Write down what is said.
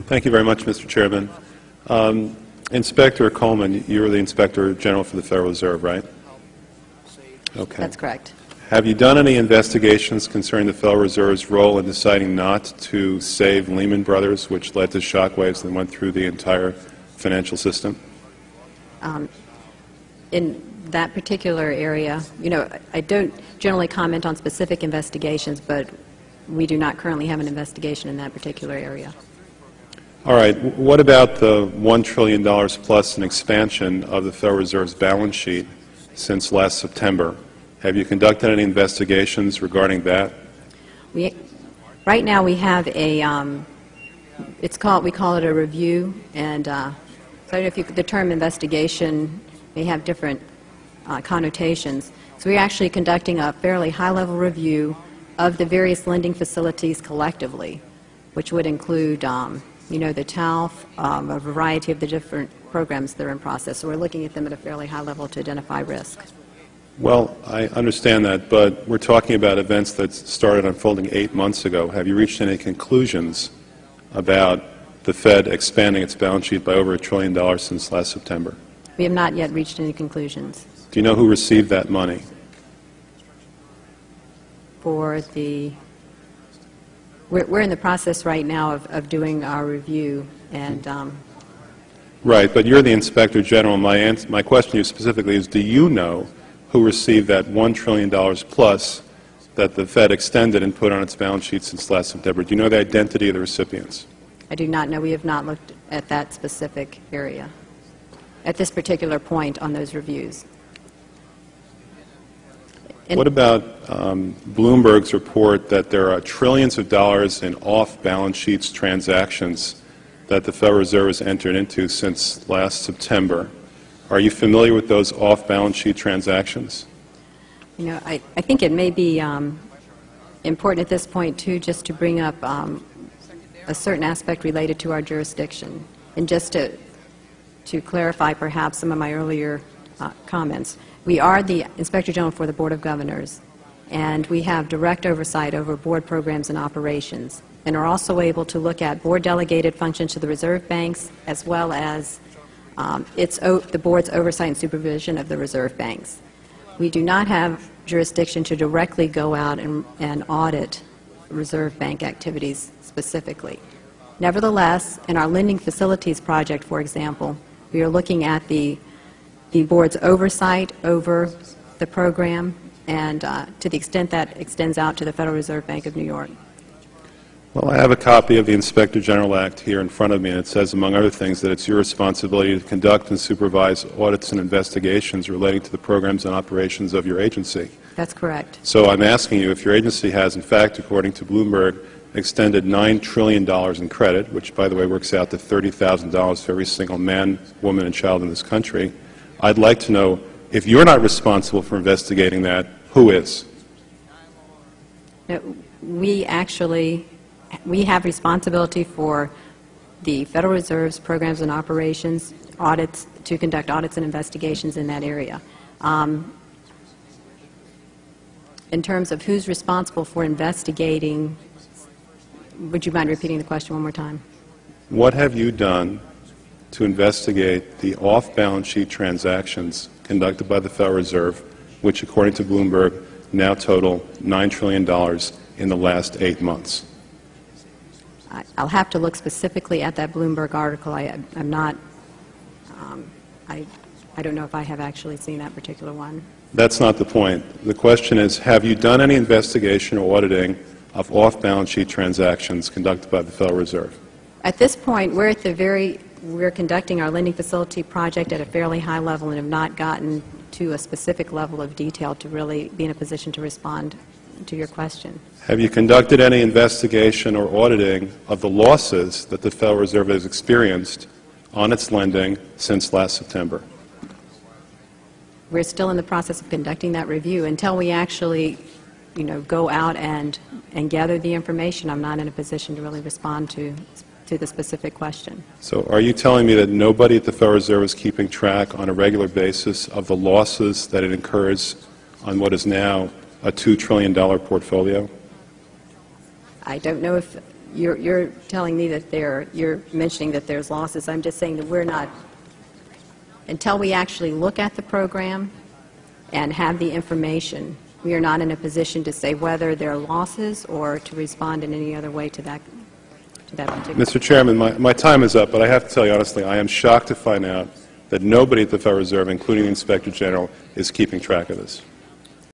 Thank you very much, Mr. Chairman. Inspector Coleman, you're the Inspector General for the Federal Reserve, right? Okay. That's correct. Have you done any investigations concerning the Federal Reserve's role in deciding not to save Lehman Brothers, which led to shockwaves that went through the entire financial system? In that particular area, I don't generally comment on specific investigations, but we do not currently have an investigation in that particular area. All right. What about the $1 trillion plus in expansion of the Federal Reserve's balance sheet since last September? Have you conducted any investigations regarding that? Right now we have a, we call it a review, and so I don't know if the term investigation may have different connotations. So we're actually conducting a fairly high-level review of the various lending facilities collectively, which would include the TALF, a variety of the different programs that are in process. So we're looking at them at a fairly high level to identify risk. Well, I understand that, but we're talking about events that started unfolding 8 months ago. Have you reached any conclusions about the Fed expanding its balance sheet by over $1 trillion since last September? We have not yet reached any conclusions. Do you know who received that money? For the We're in the process right now of doing our review, and right, but you're the Inspector General. My question to you specifically is, do you know who received that $1 trillion plus that the Fed extended and put on its balance sheet since last September? Do you know the identity of the recipients? I do not know. We have not looked at that specific area at this particular point on those reviews. What about Bloomberg's report that there are trillions of dollars in off-balance sheets transactions that the Federal Reserve has entered into since last September? Are you familiar with those off-balance sheet transactions? I think it may be important at this point, too, just to bring up a certain aspect related to our jurisdiction. And just to clarify perhaps some of my earlier comments. We are the Inspector General for the Board of Governors, and we have direct oversight over board programs and operations, and are also able to look at board-delegated functions to the reserve banks, as well as the board's oversight and supervision of the reserve banks. We do not have jurisdiction to directly go out and audit reserve bank activities specifically. Nevertheless, in our lending facilities project, for example, we are looking at the board's oversight over the program, and to the extent that extends out to the Federal Reserve Bank of New York. Well, I have a copy of the Inspector General Act here in front of me, and it says, among other things, that it's your responsibility to conduct and supervise audits and investigations relating to the programs and operations of your agency. That's correct. So I'm asking you if your agency has, in fact, according to Bloomberg, extended $9 trillion in credit, which, by the way, works out to $30,000 for every single man, woman, and child in this country. I'd like to know, if you're not responsible for investigating that, who is? We have responsibility for the Federal Reserve's programs and operations, audits, to conduct audits and investigations in that area. In terms of who's responsible for investigating, would you mind repeating the question one more time? What have you done to investigate the off-balance sheet transactions conducted by the Federal Reserve, which, according to Bloomberg, now total $9 trillion in the last 8 months? I'll have to look specifically at that Bloomberg article. I'm not, I don't know if I have actually seen that particular one. That's not the point. The question is, have you done any investigation or auditing of off-balance sheet transactions conducted by the Federal Reserve? At this point, we're conducting our lending facility project at a fairly high level and have not gotten to a specific level of detail to really be in a position to respond to your question. Have you conducted any investigation or auditing of the losses that the Federal Reserve has experienced on its lending since last September? We're still in the process of conducting that review. Until we actually, go out and gather the information, I'm not in a position to really respond to the specific question. So are you telling me that nobody at the Federal Reserve is keeping track on a regular basis of the losses that it incurs on what is now a $2 trillion portfolio? I don't know if you're telling me that you're mentioning that there's losses. I'm just saying that we're not, until we actually look at the program and have the information, we are not in a position to say whether there are losses or to respond in any other way to that particular. Mr. Chairman, my time is up, but I have to tell you honestly, I am shocked to find out that nobody at the Federal Reserve, including the Inspector General, is keeping track of this.